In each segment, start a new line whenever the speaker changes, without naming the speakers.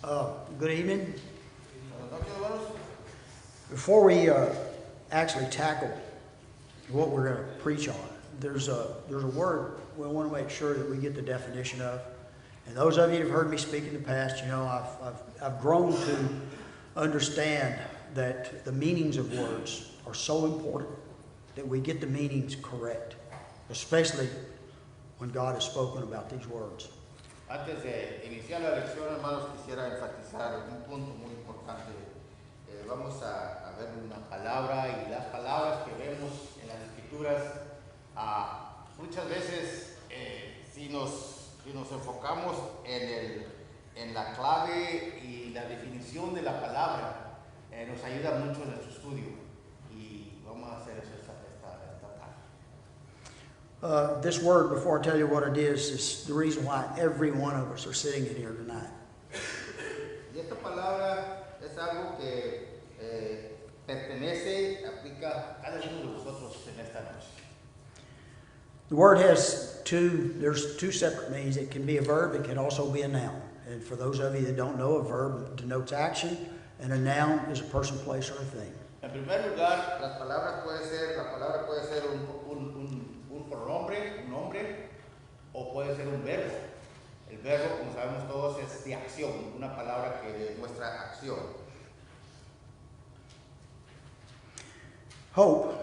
Good evening. Before we actually tackle what we're going to preach on, there's a word we want to make sure that we get the definition of. And those of you who have heard me speak in the past, you know, I've grown to understand that the meanings of words are so important that we get the meanings correct, especially when God has spoken about these words.
Antes de iniciar la lección, hermanos, quisiera enfatizar un punto muy importante. Vamos a ver una palabra, y las palabras que vemos en las Escrituras, muchas veces, si nos enfocamos en la clave y la definición de la palabra, nos ayuda mucho en nuestro estudio. Y vamos a hacer eso esta tarde.
This word, before I tell you what it is the reason why every one of us are sitting in here tonight.
Y esta palabra es algo que pertenece, aplica a cada uno de vosotros en esta noche.
The word has there's two separate meanings. It can be a verb, it can also be a noun. And for those of you that don't know, a verb denotes action, and a noun is a person, place, or a thing.
En primer lugar, la palabra puede ser un pronombre, un nombre, o puede ser un verbo. El verbo, como sabemos todos, es de acción, una palabra que demuestra acción.
Hope.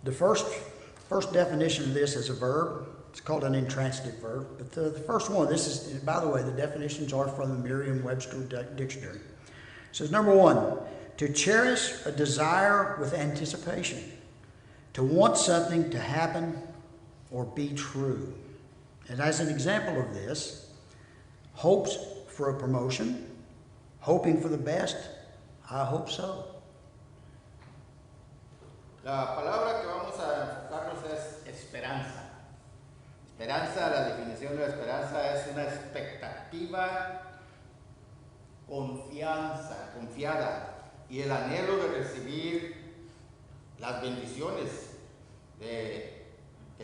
The first definition of this is a verb. It's called an intransitive verb. But the first one, this is, by the way, the definitions are from the Merriam-Webster Dictionary. It says, number one, to cherish a desire with anticipation, to want something to happen or be true. And as an example of this, hopes for a promotion, hoping for the best, I hope so.
La palabra que vamos a enfocarnos es esperanza. Esperanza, la definición de la esperanza es una expectativa confiada y el anhelo de recibir las bendiciones que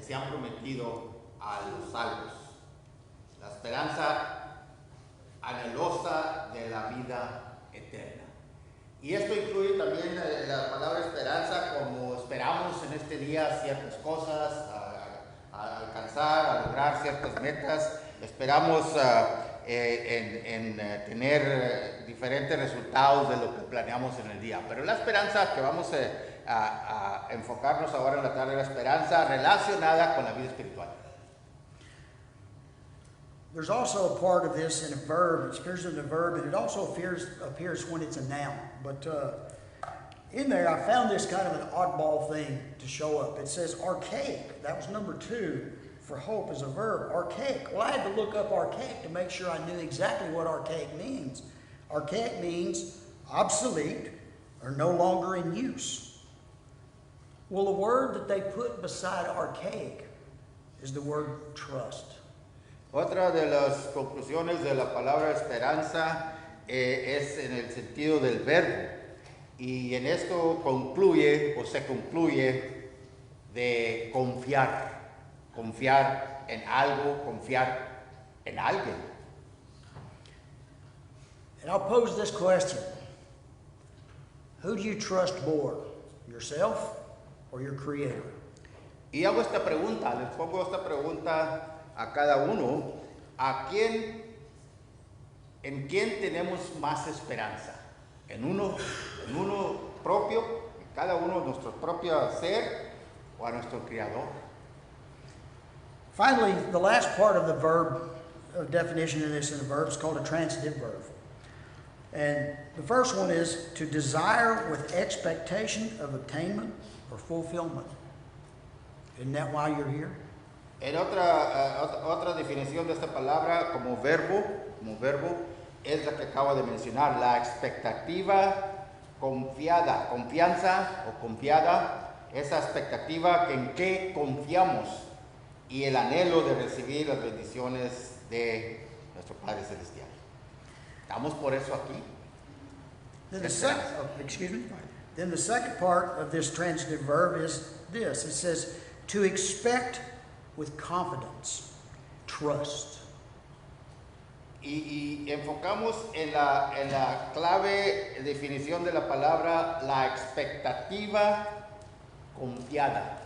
se han prometido a los salvos. La esperanza anhelosa de la vida eterna. Y esto incluye también la palabra esperanza, como esperamos en este día ciertas cosas, a alcanzar, a lograr ciertas metas. Esperamos en tener diferentes resultados de lo que planeamos en el día. Pero la esperanza que vamos a enfocarnos ahora en la tarde, la esperanza relacionada con la vida espiritual.
There's also a part of this in a verb. It appears in a verb, and it also appears when it's a noun. But in there, I found this kind of an oddball thing to show up. It says archaic. That was number 2 for hope as a verb. Archaic. Well, I had to look up archaic to make sure I knew exactly what archaic means. Archaic means obsolete or no longer in use. Well, the word that they put beside archaic is the word trust.
Otra de las conclusiones de la palabra esperanza es en el sentido del verbo, y en esto se concluye de confiar en algo, confiar en alguien.
And I'll pose this question. Who do you trust more, yourself or your Creator?
Y hago esta pregunta, les pongo esta pregunta a cada uno: ¿en quién tenemos más esperanza? ¿En uno propio, en cada uno de nuestro propio ser, o a nuestro Creador?
Finally, the last part of the verb definition of this in a verb is called a transitive verb. And the first one is to desire with expectation of attainment or fulfillment. Isn't that why you're here?
En otra definición de esta palabra como verbo es la que acabo de mencionar, la expectativa confiada, confianza o confiada, esa expectativa en que confiamos y el anhelo de recibir las bendiciones de nuestro Padre Celestial. ¿Estamos por eso aquí?
Then the second part of this transitive verb is this. It says to expect with confidence, trust.
y enfocamos en la clave definición de la palabra, la expectativa confiada.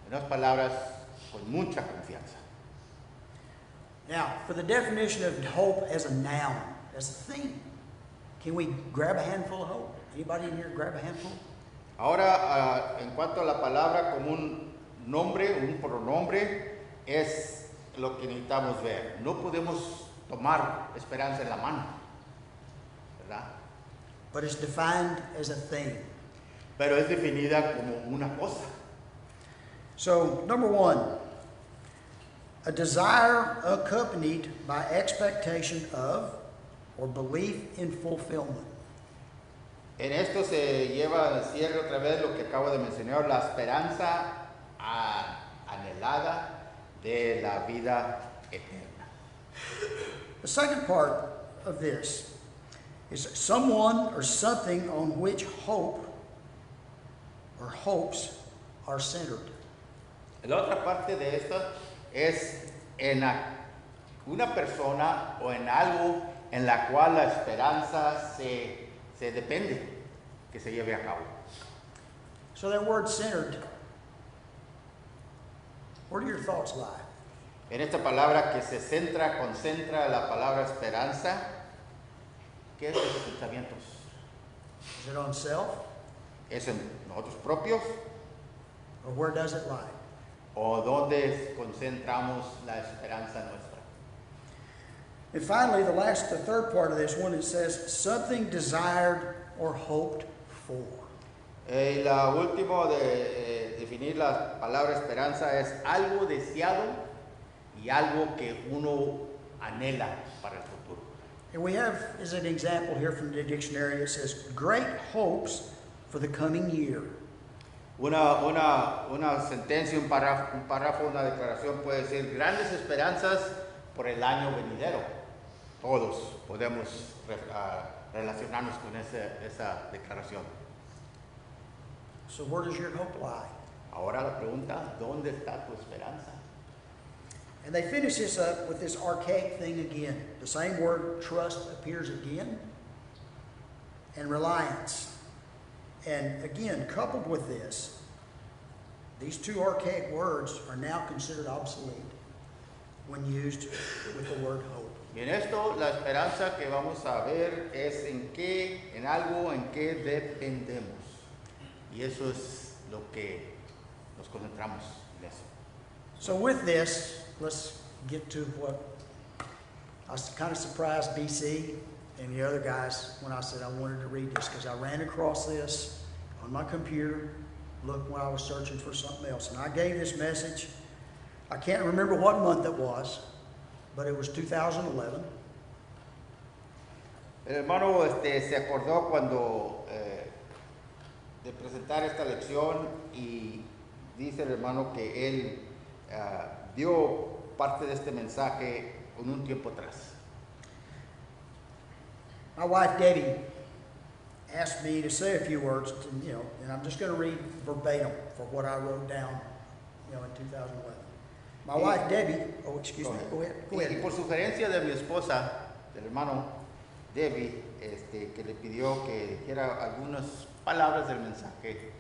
En otras palabras, con mucha confianza.
Now, for the definition of hope as a noun, as a thing, can we grab a handful of hope? Anybody in here grab a handful?
Ahora, en cuanto a la palabra como un nombre, un pronombre, es lo que necesitamos ver. No podemos tomar esperanza en la mano, ¿verdad?
But it's defined as a thing.
Pero es definida como una cosa.
So, number one, a desire accompanied by expectation of or belief in fulfillment.
En esto se lleva al cierre otra vez lo que acabo de mencionar, la esperanza anhelada de la vida eterna.
The second part of this is someone or something on which hope or hopes are centered.
La otra parte de esto es en una persona o en algo en la cual la esperanza se depende que se lleve a cabo.
So that word centered, where do your thoughts lie?
En esta palabra que se centra, concentra la palabra esperanza, ¿qué es de sus pensamientos?
Is it on self,
¿Es en nosotros propios
or where does it lie?
o dónde concentramos la esperanza nuestra?
And finally, the third part of this one, it says something desired or hoped for.
La última de definir la palabra esperanza es algo deseado y algo que uno anhela para el futuro.
And we have, as an example here from the dictionary, it says great hopes for the coming year.
Una sentencia, un párrafo, una declaración puede decir grandes esperanzas por el año venidero. Todos podemos relacionarnos con esa declaración.
So where does your hope lie?
Ahora la pregunta, ¿dónde está tu esperanza?
And they finish this up with this archaic thing again. The same word trust appears again, and reliance. And again, coupled with this, these two archaic words are now considered obsolete when used with the word hope.
Y en esto la esperanza que vamos a ver es en algo en que dependemos. Y eso es lo que nos concentramos en eso.
So with this, let's get to what I was kind of surprised BC and the other guys when I said I wanted to read this, because I ran across this on my computer, looked when I was searching for something else. And I gave this message, I can't remember what month it was, but it was 2011.
El hermano se acordó cuando de presentar esta lección y dice el hermano que él dio parte de este mensaje en un tiempo atrás.
My wife Debbie asked me to say a few words, and I'm just going to read verbatim for what I wrote down, in 2011. My wife Debbie, excuse me, go ahead.
Y por sugerencia de mi esposa, del hermano Debbie, que le pidió que dijera algunas palabras del mensaje,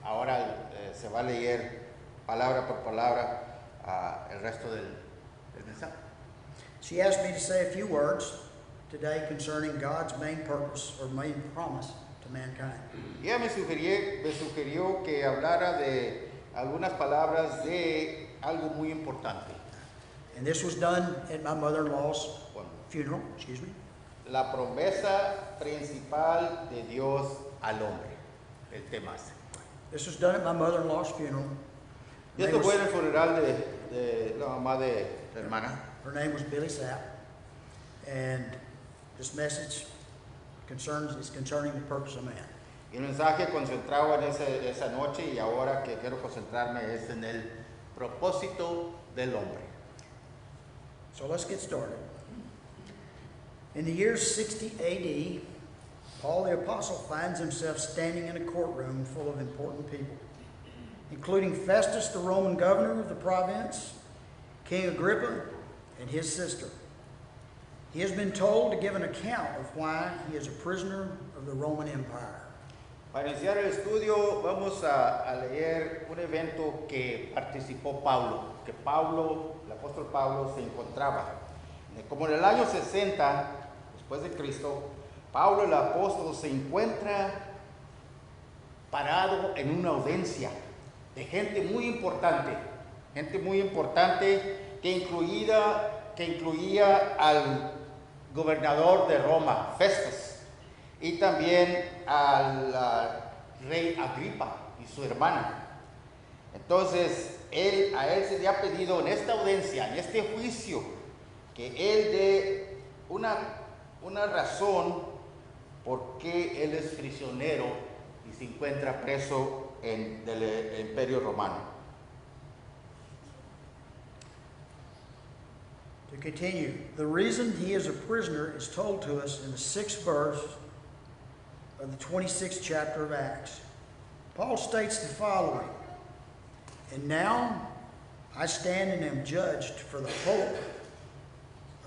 ahora se va a leer palabra por palabra el resto del mensaje.
She asked me to say a few words today concerning God's main purpose or main promise to mankind.
Y ella me sugirió que hablara de algunas palabras de algo muy importante.
And this was done at my mother-in-law's funeral,
La promesa principal de Dios al hombre. El tema ese.
This was done at my mother-in-law's funeral.
Y esto fue en el funeral de la mamá de la hermana.
Her name was Billy Sapp. And this message is concerning the purpose of man.
Y el mensaje concentrado en esa noche y ahora que quiero concentrarme es en el propósito del hombre.
So let's get started. In the year 60 AD, Paul the Apostle finds himself standing in a courtroom full of important people, including Festus, the Roman governor of the province, King Agrippa, and his sister. He has been told to give an account of why he is a prisoner of the Roman Empire.
Para iniciar el estudio vamos a leer un evento que participó Pablo, que Pablo, el apóstol Pablo, se encontraba. Como en el año 60 después de Cristo, Pablo el apóstol se encuentra parado en una audiencia de gente muy importante que incluía al gobernador de Roma, Festus, y también al rey Agripa y su hermana. Entonces, a él se le ha pedido en esta audiencia, en este juicio, que él dé una razón por qué él es prisionero y se encuentra preso del Imperio Romano.
To continue, the reason he is a prisoner is told to us in the 6th verse of the 26th chapter of Acts. Paul states the following, "And now I stand and am judged for the hope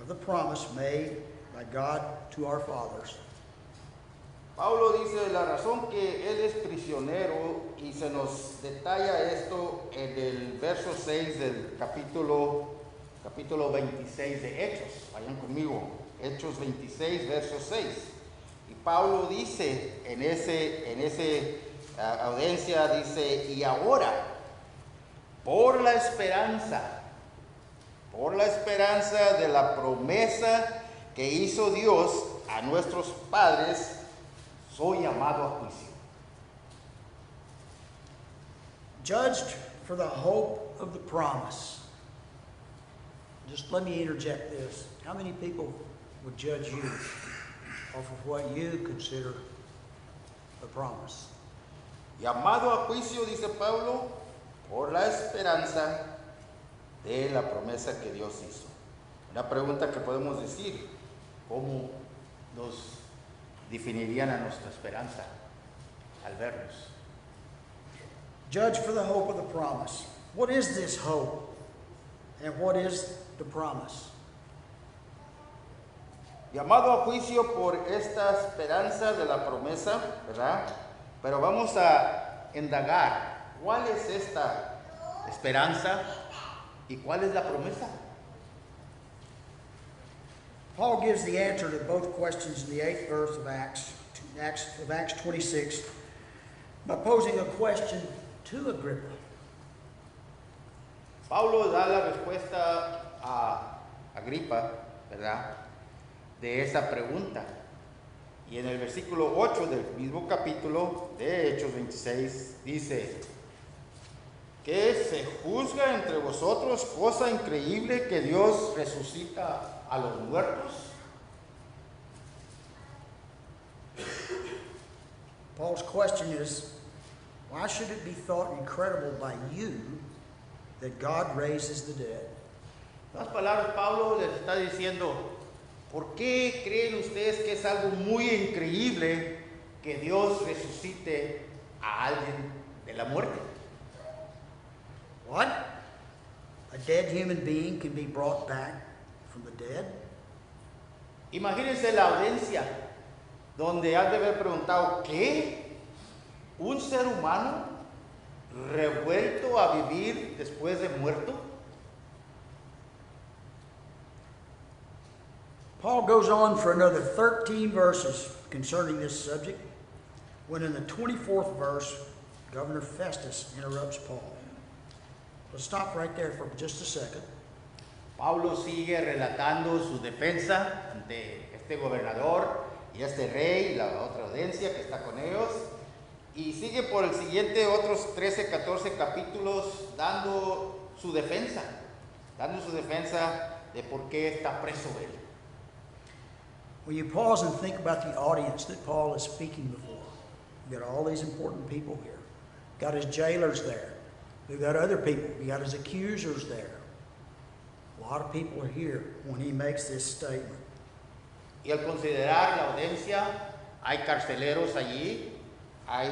of the promise made by God to our fathers."
Pablo dice la razón que él es prisionero, y se nos detalla esto en el verso 6 del capítulo 26 de Hechos. Vayan conmigo, Hechos 26, verso 6. Y Pablo dice en ese audiencia, dice, y ahora, por la esperanza de la promesa que hizo Dios a nuestros padres, soy llamado a juicio.
Judged for the hope of the promise. Just let me interject this. How many people would judge you off of what you consider the promise?
Llamado a juicio, dice Pablo, por la esperanza de la promesa que Dios hizo. Una pregunta que podemos decir, ¿cómo nos definirían a nuestra esperanza al vernos?
Judge for the hope of the promise. What is this hope? And what is the promise?
Llamado a juicio por esta esperanza de la promesa, ¿verdad? Pero vamos a indagar, ¿cuál es esta esperanza y cuál es la promesa?
Paul gives the answer to both questions in the 8th verse of Acts 26 by posing a question to Agrippa.
Pablo da la respuesta a Agripa, ¿verdad?, de esa pregunta. Y en el versículo 8 del mismo capítulo de Hechos 26 dice, ¿qué se juzga entre vosotros cosa increíble que Dios resucita a los muertos?
Paul's question is, why should it be thought incredible by you that God raises the dead?
En otras palabras, Pablo les está diciendo, ¿por qué creen ustedes que es algo muy increíble que Dios resucite a alguien de la muerte?
What? A dead human being can be brought back from the dead?
Imagínense la audiencia donde han de haber preguntado, ¿qué? ¿Un ser humano revuelto a vivir después de muerto?
Paul goes on for another 13 verses concerning this subject, when in the 24th verse, Governor Festus interrupts Paul. Let's stop right there for just a second.
Pablo sigue relatando su defensa ante este gobernador y este rey y la otra audiencia que está con ellos, y sigue por el siguiente otros 13, 14 capítulos dando su defensa de por qué está preso él.
Will you pause and think about the audience that Paul is speaking before? You've got all these important people here. Got his jailers there. We've got other people. You got his accusers there. A lot of people are here when he makes this statement.
Y al considerar la audiencia, hay carceleros allí, hay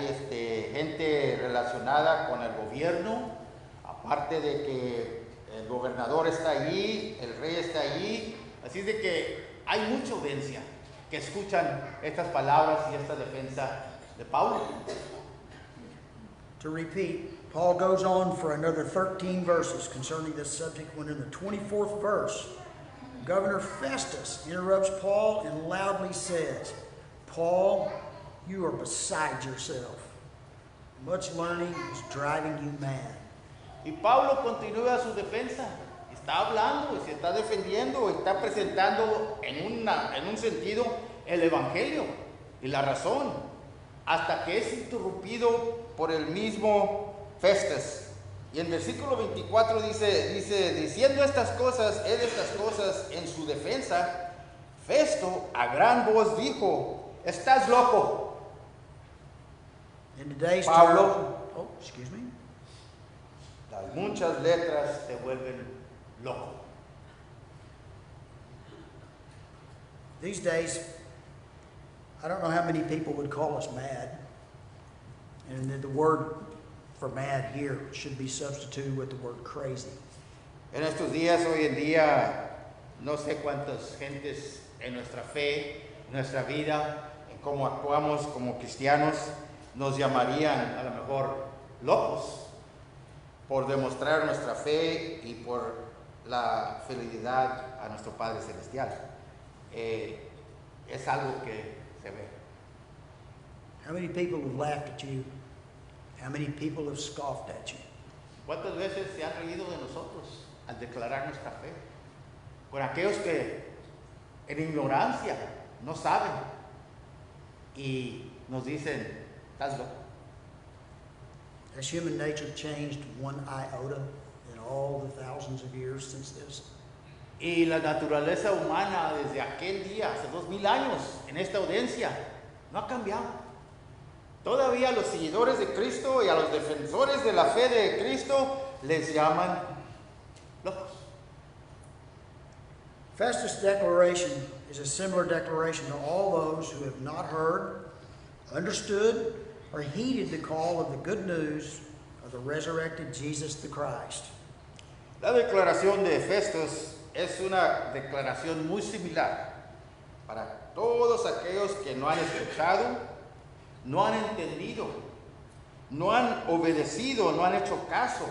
gente relacionada con el gobierno, aparte de que el gobernador está allí, el rey está allí, así de que hay mucha audiencia que escuchan estas palabras y esta defensa de Pablo.
To repeat, Paul goes on for another 13 verses concerning this subject when in the 24th verse, Governor Festus interrupts Paul and loudly says, Paul, you are beside yourself. Much learning is driving you mad.
Y Pablo continúa su defensa. Está hablando y se está defendiendo y está presentando en un sentido el evangelio y la razón, hasta que es interrumpido por el mismo Festus. Y en versículo 24 dice, diciendo estas cosas, él estas cosas en su defensa, Festo a gran voz dijo, estás loco.
In today's
Pablo,
term, oh, excuse me.
las muchas letras te vuelven loco.
These days, I don't know how many people would call us mad. And the word for mad here should be substituted with the word crazy.
En estos días, hoy en día, no sé cuántas gentes en nuestra fe, nuestra vida, en cómo actuamos como cristianos, nos llamarían a lo mejor locos por demostrar nuestra fe y por la fidelidad a nuestro Padre Celestial. Es algo que se ve.
How many people have laughed at you? How many people have scoffed at you?
¿Cuántas veces se han reído de nosotros al declarar nuestra fe? Por aquellos que en ignorancia no saben y nos dicen, estás loco.
Has human nature changed one iota in all the thousands of years since this?
Y la naturaleza humana desde aquel día, hace 2000 años, en esta audiencia, no ha cambiado. Todavía a los seguidores de Cristo y a los defensores de la fe de Cristo les llaman locos.
Festus' declaration is a similar declaration to all those who have not heard, understood, or heeded the call of the good news of the resurrected Jesus the Christ.
La declaración de Festus es una declaración muy similar para todos aquellos que no han escuchado, no han entendido, no han obedecido, no han hecho caso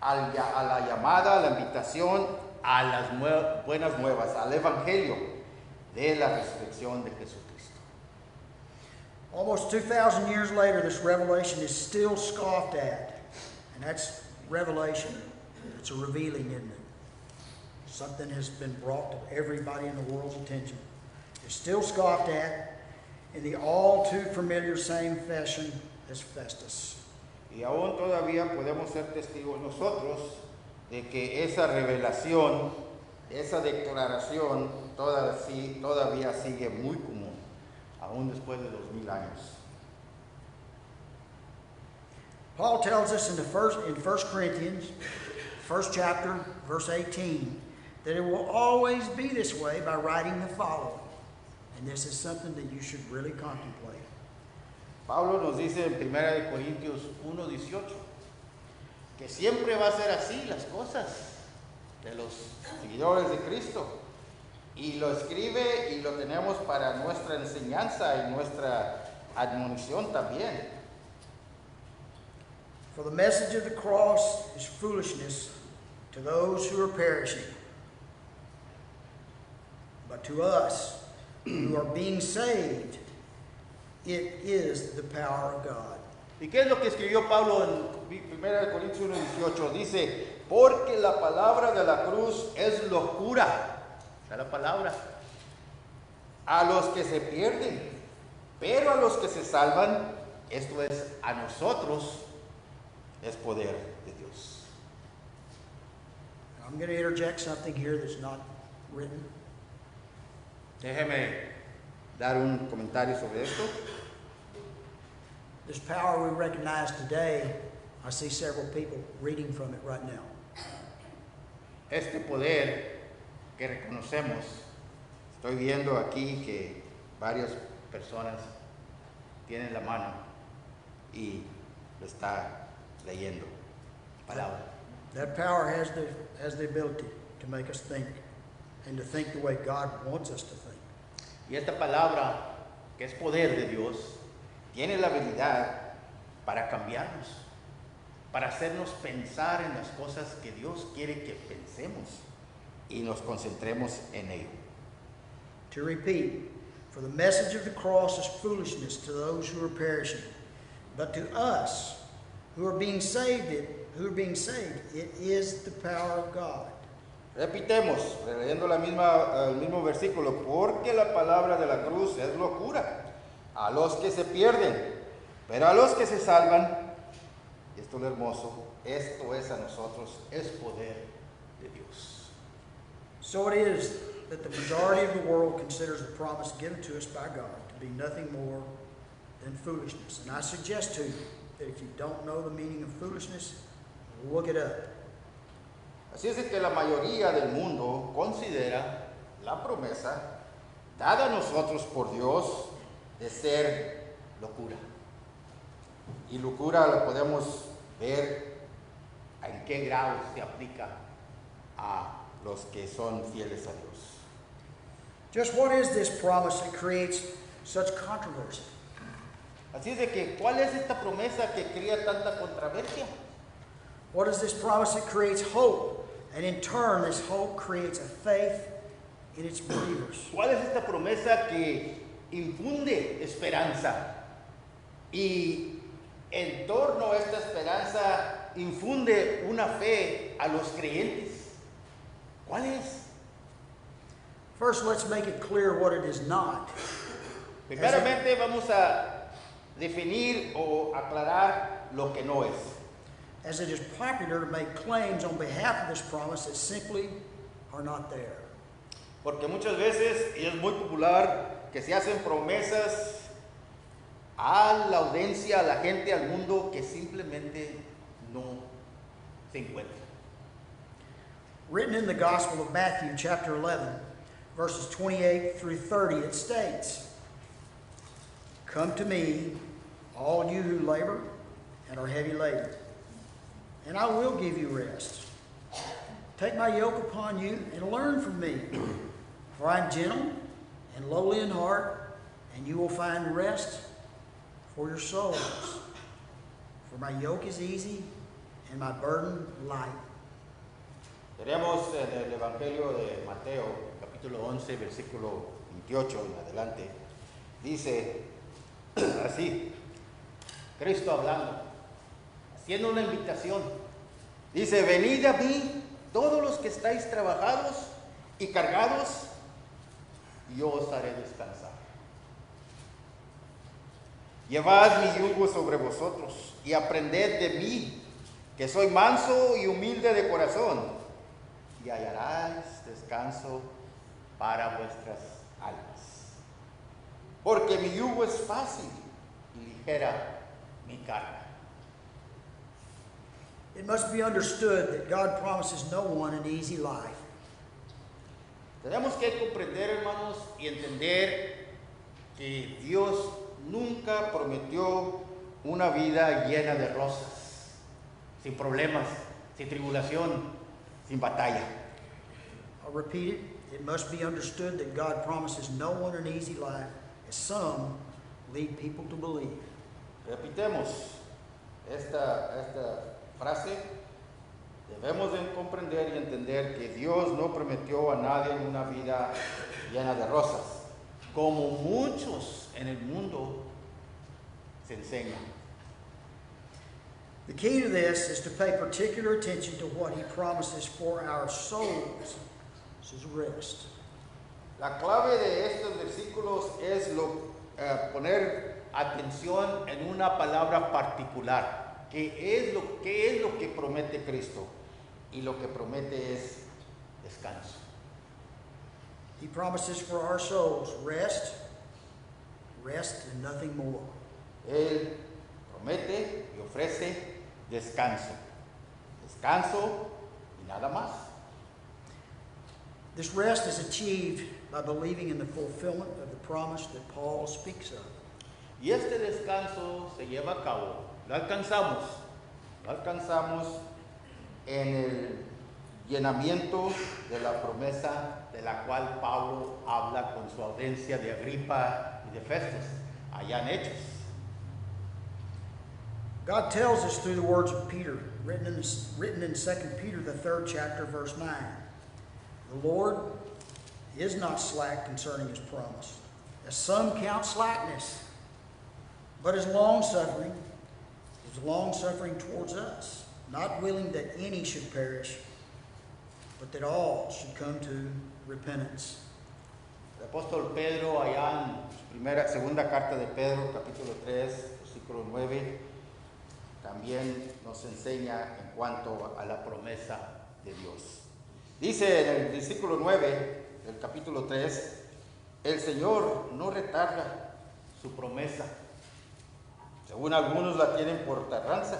a la llamada, a la invitación, a las buenas nuevas, al evangelio de la resurrección de Jesucristo.
Almost 2,000 years later, this revelation is still scoffed at. And that's revelation. It's a revealing, isn't it? Something has been brought to everybody in the world's attention. It's still scoffed at in the all too familiar same fashion as Festus.
Y aún todavía podemos ser testigos nosotros de que esa revelación, esa declaración todavía sigue muy común, aún después de 2000 años.
Paul tells us in 1 Corinthians, first chapter, verse 18, that it will always be this way by writing the following. And this is something that you should really contemplate.
Pablo nos dice en 1 Corintios 1:18 que siempre va a ser así las cosas de los seguidores de Cristo. Y lo escribe y lo tenemos para nuestra enseñanza y nuestra admonición también.
For the message of the cross is foolishness to those who are perishing. But to us who are being saved, it is the power of God.
¿Y qué es lo que escribió Pablo en 1 Corintios 1:18? Dice, porque la palabra de la cruz es locura. Esa es la palabra. A los que se pierden, pero a los que se salvan, esto es, a nosotros, es poder de Dios.
I'm going to interject something here that's not written.
Déjeme dar un comentario sobre esto.
This power we recognize today, I see several people reading from it right now.
Este poder que reconocemos, estoy viendo aquí que varias personas tienen la mano y lo está leyendo. Palabra.
That power has the ability to make us think and to think the way God wants us to think.
Y esta palabra, que es poder de Dios, tiene la habilidad para cambiarnos, para hacernos pensar en las cosas que Dios quiere que pensemos y nos concentremos en ello.
To repeat, for the message of the cross is foolishness to those who are perishing, but to us who are being saved, it is the power of God.
Repitemos, leyendo el mismo versículo, porque la palabra de la cruz es locura a los que se pierden, pero a los que se salvan, y esto es lo hermoso, esto es a nosotros, es poder de Dios.
So it is that the majority of the world considers the promise given to us by God to be nothing more than foolishness. And I suggest to you that if you don't know the meaning of foolishness, look it up.
Así es de que la mayoría del mundo considera la promesa dada a nosotros por Dios de ser locura. Y locura lo podemos ver en qué grado se aplica a los que son fieles a Dios.
Just what is this promise that creates such controversy?
Así es de que, ¿cuál es esta promesa que crea tanta controversia?
What is this promise that creates hope? And in turn, this hope creates a faith in its believers.
¿Cuál es esta promesa que infunde esperanza? Y en torno a esta esperanza infunde una fe a los creyentes. ¿Cuál es?
First, let's make it clear what it is not.
Primeramente vamos a definir o aclarar lo que no es.
As it is popular to make claims on behalf of this promise that simply are not there.
Porque muchas veces y es muy popular que se hacen promesas a la audiencia, a la gente, al mundo que simplemente no se encuentra.
Written in the Gospel of Matthew, chapter 11, verses 28 through 30, it states, "Come to me, all you who labor and are heavy laden, and I will give you rest. Take my yoke upon you and learn from me, for I am gentle and lowly in heart, and you will find rest for your souls. For my yoke is easy and my burden light."
Tenemos en el Evangelio de Mateo, capítulo 11, versículo 28 en adelante, dice así, Cristo hablando, haciendo una invitación, dice, venid a mí todos los que estáis trabajados y cargados, y yo os haré descansar. Llevad mi yugo sobre vosotros y aprended de mí, que soy manso y humilde de corazón, y hallaréis descanso para vuestras almas. Porque mi yugo es fácil y ligera mi carga.
It must be understood that God promises no one an easy life.
Tenemos que comprender, hermanos, y entender que Dios nunca prometió una vida llena de rosas, sin problemas, sin tribulación, sin batalla.
I'll repeat it. It must be understood that God promises no one an easy life, as some lead people to believe.
Repitemos esta frase. Debemos de comprender y entender que Dios no prometió a nadie una vida llena de rosas, como muchos en el mundo se enseñan.
The key to this is to pay particular attention to what He promises for our souls. This is rest.
La clave de estos versículos es poner atención en una palabra particular, qué es lo que promete Cristo, y lo que promete es descanso.
He promises for our souls rest and nothing more.
Él promete y ofrece descanso y nada más.
This rest is achieved by believing in the fulfillment of the promise that Paul speaks of.
Y este descanso se lleva a cabo, lo alcanzamos en el llenamiento de la promesa de la cual Pablo habla con su audiencia de Agripa y de Festus, allá en Hechos.
God tells us through the words of Peter, written in 2 Peter, the 3rd chapter, verse 9. The Lord is not slack concerning his promise, as some count slackness, but is long-suffering towards us, not willing that any should perish, but that all should come to repentance.
El apóstol Pedro, allá en segunda carta de Pedro, capítulo 3, versículo 9, también nos enseña en cuanto a la promesa de Dios. Dice en el versículo 9 del capítulo 3, el Señor no retarda su promesa, según algunos la tienen por tardanza,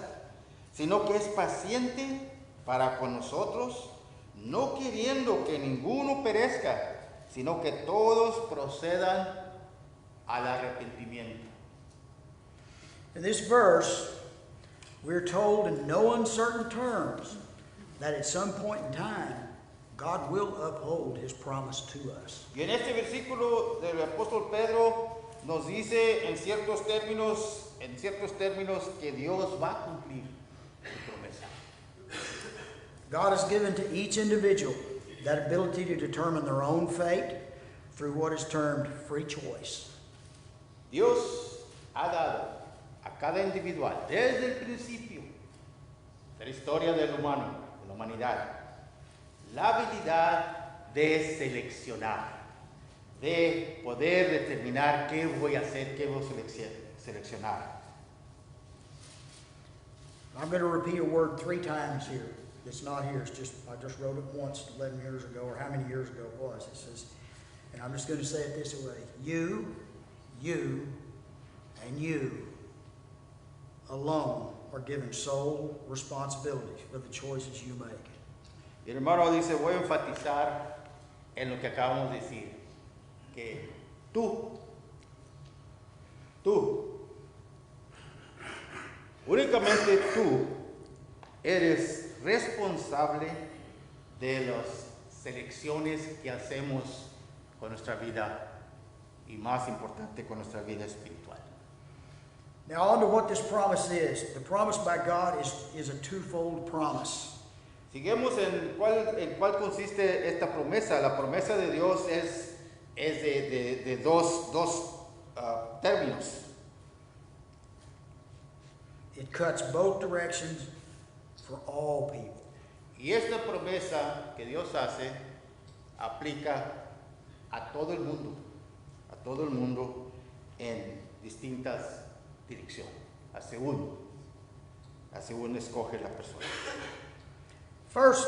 sino que es paciente para con nosotros, no queriendo que ninguno perezca, sino que todos procedan al arrepentimiento.
In this verse, we're told in no uncertain terms that at some point in time, God will uphold his promise to us.
Y en este versículo del apóstol Pedro nos dice en ciertos términos que Dios va a cumplir su promesa.
God has given to each individual that ability to determine their own fate through what is termed free choice.
Dios ha dado a cada individual desde el principio de la historia del humano, de la humanidad, la habilidad de seleccionar, de poder determinar qué voy a hacer, qué voy a seleccionar.
I'm going to repeat a word 3 times here. It's not here. I just wrote it once 11 years ago, or how many years ago it was. It says, and I'm just going to say it this way: you, and you alone are given sole responsibility for the choices you make.
Y el hermano dice, voy a enfatizar en lo que acabamos de decir, que tú, únicamente tú eres responsable de las selecciones que hacemos con nuestra vida y más importante con nuestra vida espiritual.
Now on to what this promise is. The promise by God is a twofold promise.
Sigamos en cuál consiste esta promesa. La promesa de Dios es de dos términos.
It cuts both directions for all people.
Y esta promesa que Dios hace aplica a todo el mundo en distintas direcciones, a según escoge la persona.
First,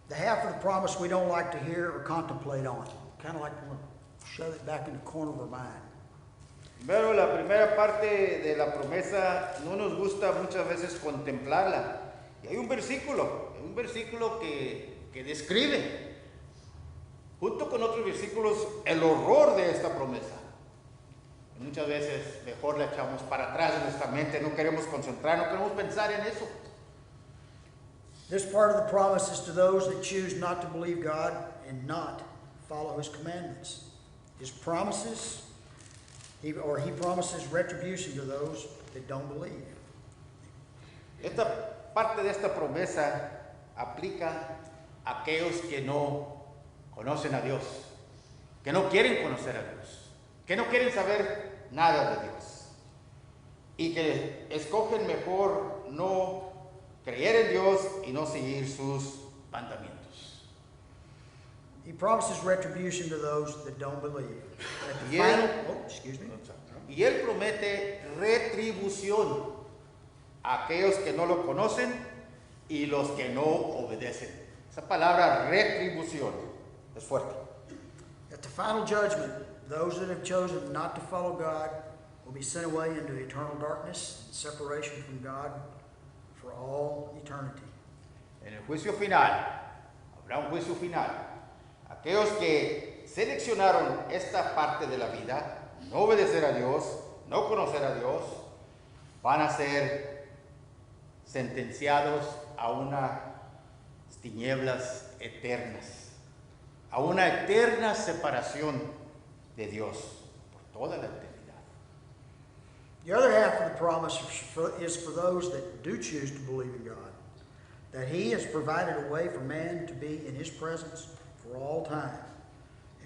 the half of the promise we don't like to hear or contemplate on. Kind of like we want to shove it back in the corner of our mind.
Primero, la primera parte de la promesa no nos gusta muchas veces contemplarla. Y hay un versículo que describe, junto con otros versículos, el horror de esta promesa. Y muchas veces mejor la echamos para atrás en nuestra mente, no queremos concentrar, no queremos pensar en eso.
This part of the promise is to those that choose not to believe God and not follow his commandments. His promises, he promises retribution to those that don't believe.
Esta parte de esta promesa aplica a aquellos que no conocen a Dios, que no quieren conocer a Dios, que no quieren saber nada de Dios y que escogen mejor no creer en Dios y no seguir sus mandamientos.
He promises retribution to those that don't believe.
Y él promete retribución a aquellos que no lo conocen y los que no obedecen. Esa palabra retribución es fuerte.
At the final judgment, those that have chosen not to follow God will be sent away into eternal darkness and separation from God for all eternity.
En el juicio final, habrá un juicio final. Aquellos que seleccionaron esta parte de la vida, no obedecer a Dios, no conocer a Dios, van a ser sentenciados a una tinieblas eternas, a una eterna separación de Dios por toda la eternidad.
The other half of the promise is for those that do choose to believe in God, that He has provided a way for man to be in His presence for all time.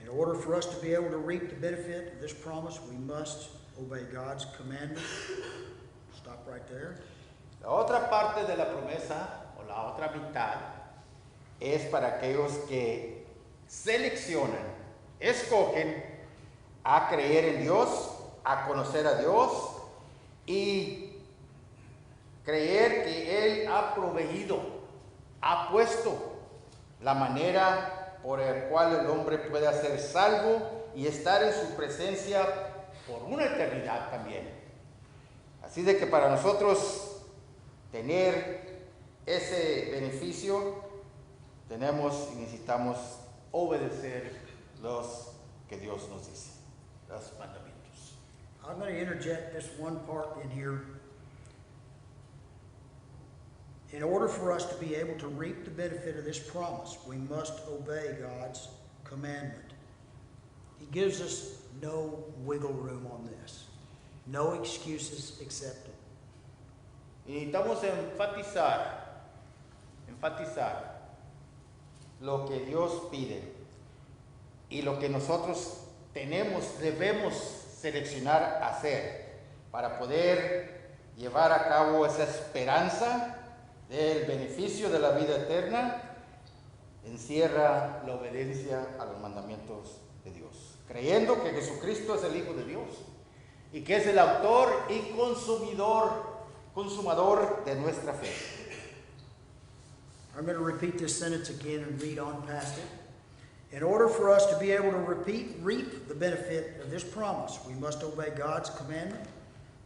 In order for us to be able to reap the benefit of this promise, we must obey God's commandment. Stop right there.
La otra parte de la promesa, o la otra mitad, es para aquellos que seleccionan, escogen a creer en Dios, a conocer a Dios y creer que Él ha proveído, ha puesto la manera por la cual el hombre pueda ser salvo y estar en su presencia por una eternidad también. Así de que para nosotros tener ese beneficio, tenemos y necesitamos obedecer los que Dios nos dice, los mandamientos.
I'm going to interject this one part in here. In order for us to be able to reap the benefit of this promise, we must obey God's commandment. He gives us no wiggle room on this. No excuses accepted.
Y necesitamos enfatizar lo que Dios pide y lo que nosotros debemos seleccionar hacer para poder llevar a cabo esa esperanza del beneficio de la vida eterna. Encierra la obediencia a los mandamientos de Dios, creyendo que Jesucristo es el Hijo de Dios y que es el autor y consumador de nuestra fe.
I'm going to repeat this sentence again and read on past it. In order for us to be able to reap the benefit of this promise, we must obey God's commandment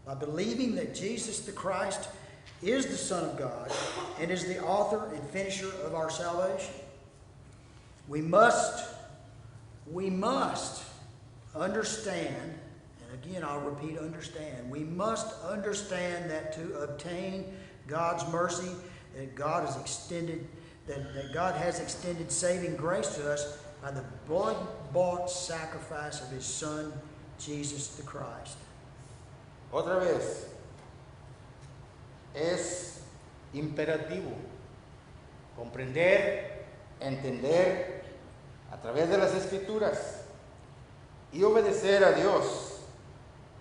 by believing that Jesus the Christ is the Son of God and is the author and finisher of our salvation. We must understand, and again I'll repeat understand, we must understand that to obtain God's mercy, that God has extended saving grace to us by the blood-bought sacrifice of His Son, Jesus the Christ.
Otra vez, es imperativo comprender, entender a través de las Escrituras y obedecer a Dios,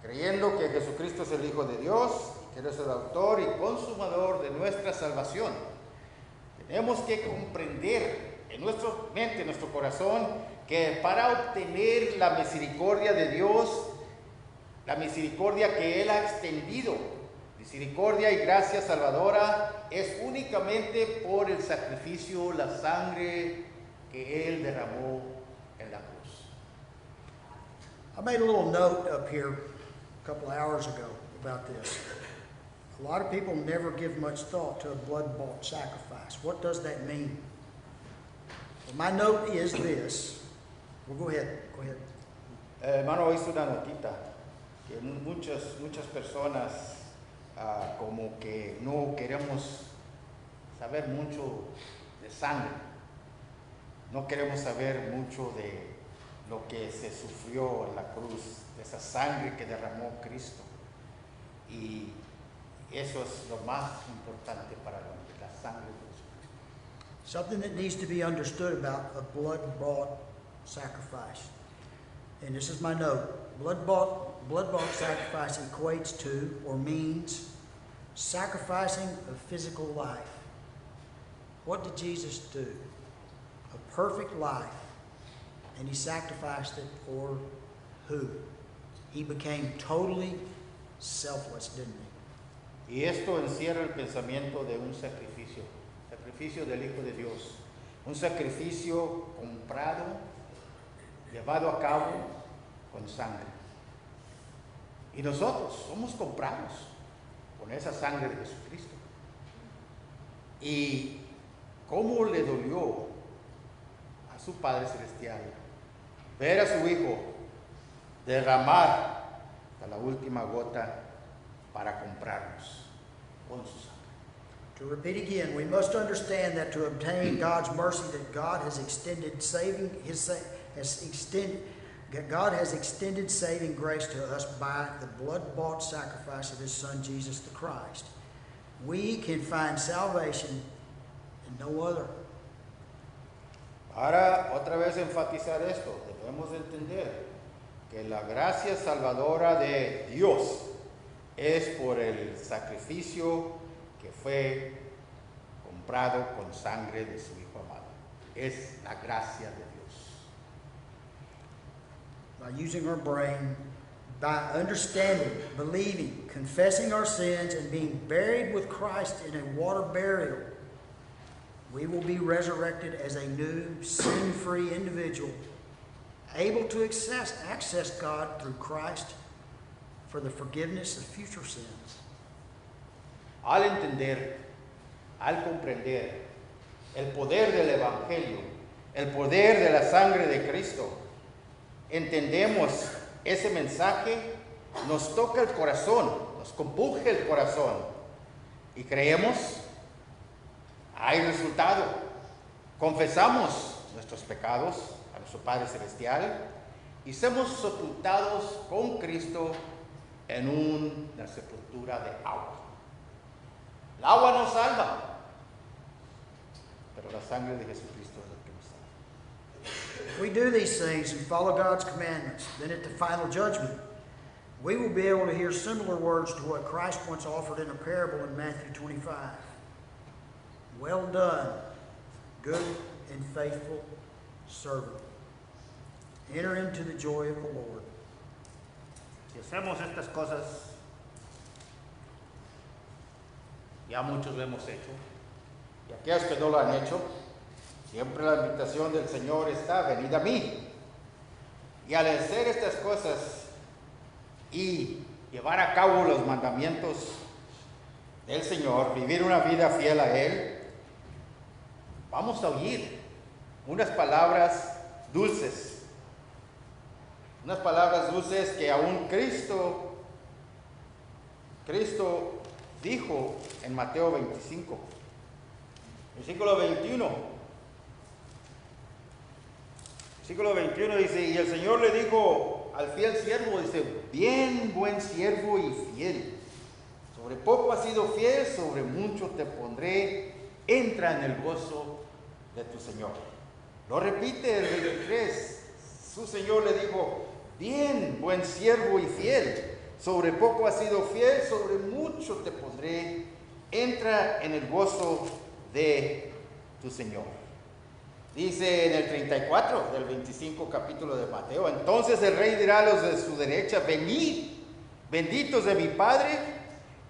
creyendo que Jesucristo es el Hijo de Dios y que Él es el autor y consumador de nuestra salvación. Tenemos que comprender en nuestra mente, en nuestro corazón, que para obtener la misericordia de Dios, la misericordia que Él ha extendido, misericordia y gracia salvadora, es únicamente por el sacrificio, la sangre que Él derramó en la cruz.
I made a little note up here a couple of hours ago about this. A lot of people never give much thought to a blood-bought sacrifice. What does that mean? Well, my note is this. Well, go ahead.
Hermano, hizo una notita que muchas personas como que no queremos saber mucho de sangre, no queremos saber mucho de lo que se sufrió en la cruz, de esa sangre que derramó Cristo. Y eso es lo más importante para el hombre, la sangre de Jesucristo.
Something that needs to be understood about a blood-bought sacrifice. And this is my note. Blood-bought sacrifice equates to or means sacrificing a physical life. What did Jesus do? A perfect life. And He sacrificed it for who? He became totally selfless, didn't He?
Y esto encierra el pensamiento de un sacrificio del Hijo de Dios, un sacrificio comprado, llevado a cabo con sangre. Y nosotros somos comprados con esa sangre de Jesucristo. Y cómo le dolió a su Padre Celestial ver a su Hijo derramar hasta la última gota para comprarnos con su sangre.
To repeat again, we must understand that to obtain God's mercy, that God has extended saving grace to us by the blood-bought sacrifice of His Son Jesus the Christ. We can find salvation in no other.
Ahora, otra vez enfatizar esto, debemos entender que la gracia salvadora de Dios es por el sacrificio que fue comprado con sangre de su Hijo amado. Es la gracia de Dios.
By using our brain, by understanding, believing, confessing our sins, and being buried with Christ in a water burial, we will be resurrected as a new, sin-free individual, able to access God through Christ for the forgiveness of future sins.
Al entender, al comprender el poder del Evangelio, el poder de la sangre de Cristo, entendemos ese mensaje, nos toca el corazón, nos compunge el corazón y creemos, hay resultado. Confesamos nuestros pecados a nuestro Padre Celestial y somos sepultados con Cristo en una sepultura de agua. El agua nos salva, pero la sangre de Jesucristo es lo que nos salva.
If we do these things and follow God's commandments, then at the final judgment, we will be able to hear similar words to what Christ once offered in a parable in Matthew 25. Well done, good and faithful servant. Enter into the joy of the Lord.
Si hacemos estas cosas, ya muchos lo hemos hecho, y aquellos que no lo han hecho, siempre la invitación del Señor está: venid a mí. Y al hacer estas cosas y llevar a cabo los mandamientos del Señor, vivir una vida fiel a Él, vamos a oír unas palabras dulces. Unas palabras dulces que aún Cristo dijo en Mateo 25, versículo 21. Versículo 21 dice: y el Señor le dijo al fiel siervo, dice: bien, buen siervo y fiel. Sobre poco has sido fiel, sobre mucho te pondré. Entra en el gozo de tu Señor. Lo repite el 23. Su Señor le dijo: bien, buen siervo y fiel. Sobre poco has sido fiel, sobre mucho te pondré. Entra en el gozo de tu Señor. Dice en el 34 del 25 capítulo de Mateo: entonces el rey dirá a los de su derecha: venid, benditos de mi Padre,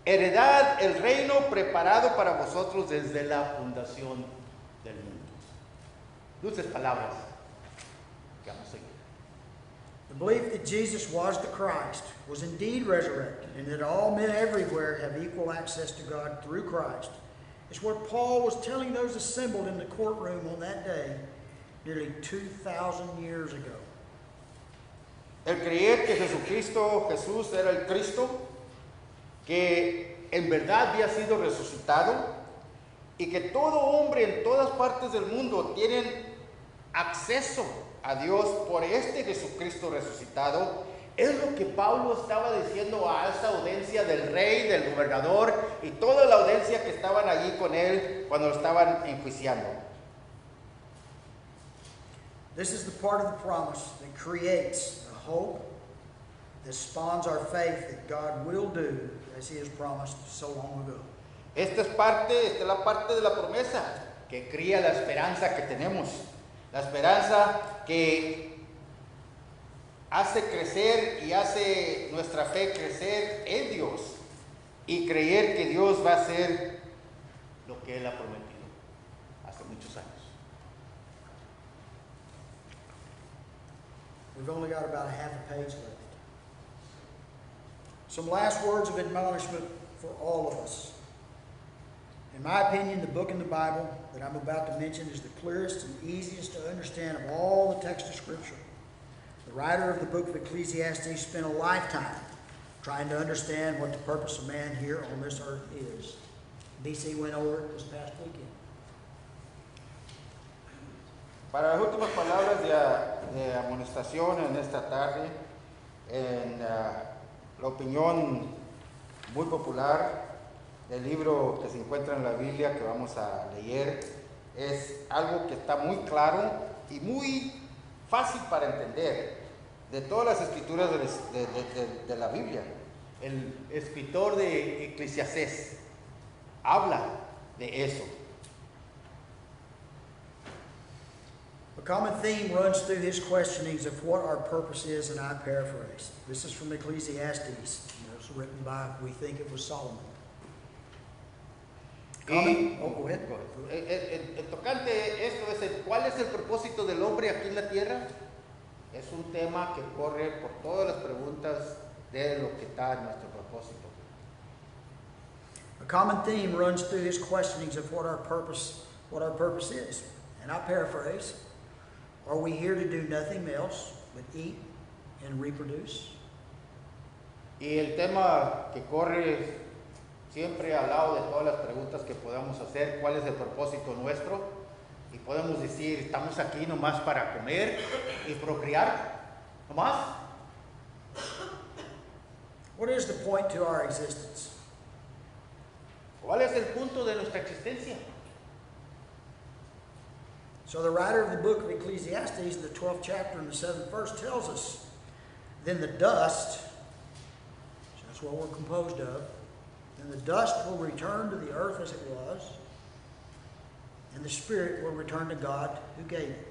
heredad el reino preparado para vosotros desde la fundación del mundo. Dulces palabras que vamos a seguir.
The belief that Jesus was the Christ, was indeed resurrected, and that all men everywhere have equal access to God through Christ, is what Paul was telling those assembled in the courtroom on that day, nearly 2,000 years ago.
El creer que Jesús era el Cristo, que en verdad había sido resucitado, y que todo hombre en todas partes del mundo tienen acceso a Dios por este Jesucristo resucitado, es lo que Pablo estaba diciendo a esa audiencia del rey, del gobernador y toda la audiencia que estaban allí con él cuando lo estaban enjuiciando.
This is the part of the promise that creates the hope that spawns our faith that God will do as He has promised so long ago.
Esta es la parte de la promesa que cría la esperanza que tenemos. La esperanza que hace crecer y hace nuestra fe crecer en Dios y creer que Dios va a hacer lo que Él ha prometido hace muchos años.
We've only got about a half a page left. Some last words of admonishment for all of us. In my opinion, the book in the Bible that I'm about to mention is the clearest and easiest to understand of all the text of Scripture. The writer of the book of Ecclesiastes spent a lifetime trying to understand what the purpose of man here on this earth is. BC went over it this past weekend.
Para las últimas palabras de amonestación en esta tarde, en la opinión muy popular del libro que se encuentra en la Biblia que vamos a leer, es algo que está muy claro y muy fácil para entender de todas las escrituras de la Biblia. El escritor de Eclesiastés habla de eso.
A common theme runs through his questionings of what our purpose is, and I paraphrase. This is from Ecclesiastes. It was written by, we think it was Solomon.
Y,
go ahead.
el tocante esto es ¿cuál es el propósito del hombre aquí en la tierra? Es un tema que corre por todas las preguntas de lo que está en nuestro propósito.
A common theme runs through his questionings of what our purpose is. And I paraphrase, are we here to do nothing else but eat and reproduce?
Y el tema que corre siempre al lado de todas las preguntas que podamos hacer, ¿cuál es el propósito nuestro? Y podemos decir, estamos aquí nomás para comer y procrear, nomás.
What is the point to our existence?
¿Cuál es el punto de nuestra existencia?
So the writer of the book of Ecclesiastes, in the 12th chapter and the 7th verse, tells us, then the dust, so that's what we're composed of, then the dust will return to the earth as it was, and the spirit will return to God who gave it.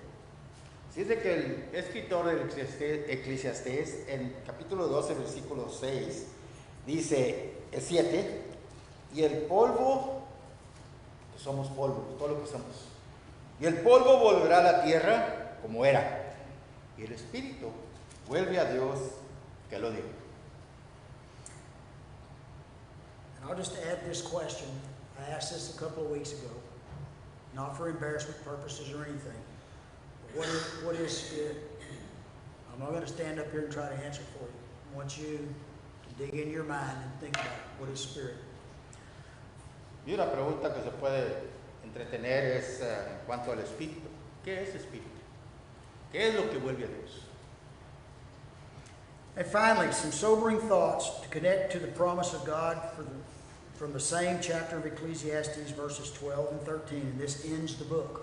Dice que el escritor del Eclesiastés, en capítulo 12, versículo 6, dice el 7, y el polvo, que somos polvo, todo lo que somos, y el polvo volverá a la tierra como era, y el espíritu vuelve a Dios que lo dio.
And I'll just add this question. I asked this a couple of weeks ago, not for embarrassment purposes or anything. But what is spirit? I'm not going to stand up here and try to answer for you. I want you to dig in your mind and think about what is spirit.
Y una pregunta que se puede entretener es en cuanto al espíritu. ¿Qué es espíritu? ¿Qué es lo que vuelve a Dios?
And finally, some sobering thoughts to connect to the promise of God from the same chapter of Ecclesiastes, verses 12 and 13. And this ends the book.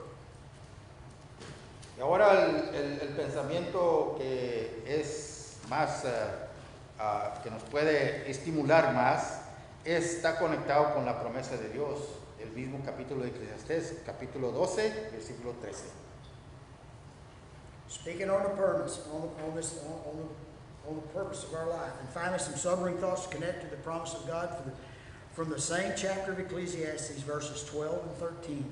Y ahora el pensamiento que es más, que nos puede estimular más, está conectado con la promesa de Dios. El mismo capítulo de Eclesiastés, capítulo 12, versículo 13.
Speaking on the purpose, on the purpose of our life. And finally, some sobering thoughts to connect to the promise of God from the same chapter of Ecclesiastes, verses 12 and 13.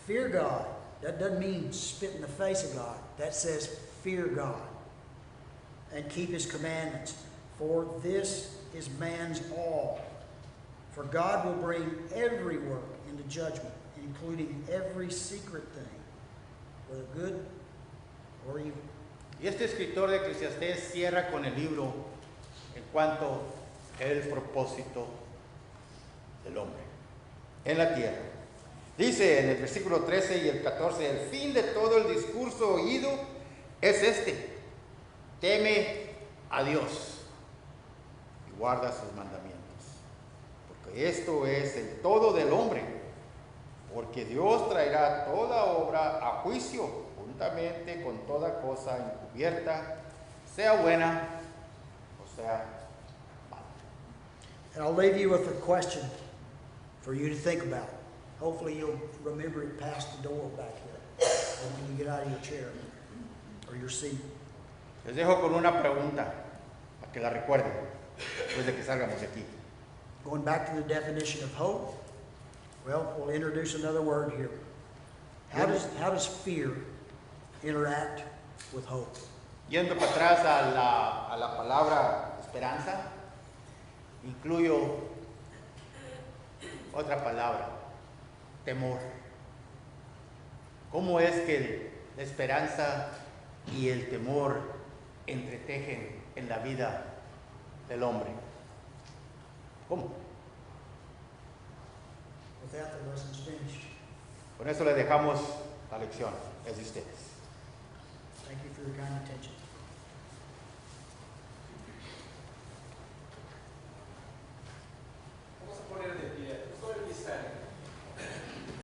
Fear God. That doesn't mean spit in the face of God. That says fear God and keep his commandments. For this is man's all. For God will bring every work into judgment, including every secret thing, whether good or evil.
Y este escritor de Eclesiastés cierra con el libro en cuanto al propósito del hombre en la tierra. Dice en el versículo 13 y el 14, el fin de todo el discurso oído es este: teme a Dios y guarda sus mandamientos, porque esto es el todo del hombre, porque Dios traerá toda obra a juicio juntamente con toda cosa encubierta, sea buena o sea mala.
And I'll leave you with a question for you to think about. Hopefully you'll remember it past the door back here, or when you get out of your chair or your seat.
Les dejo con una pregunta para que la recuerden después de que salgamos de aquí.
Going back to the definition of hope, well, we'll introduce another word here. How does fear interact with hope?
Yendo para atrás a la palabra esperanza, incluyo otra palabra: temor. ¿Cómo es que la esperanza y el temor entretejen en la vida del hombre? ¿Cómo?
that, the lesson's finished.
Con eso le dejamos la lección. Es de ustedes.
Thank you for your kind attention.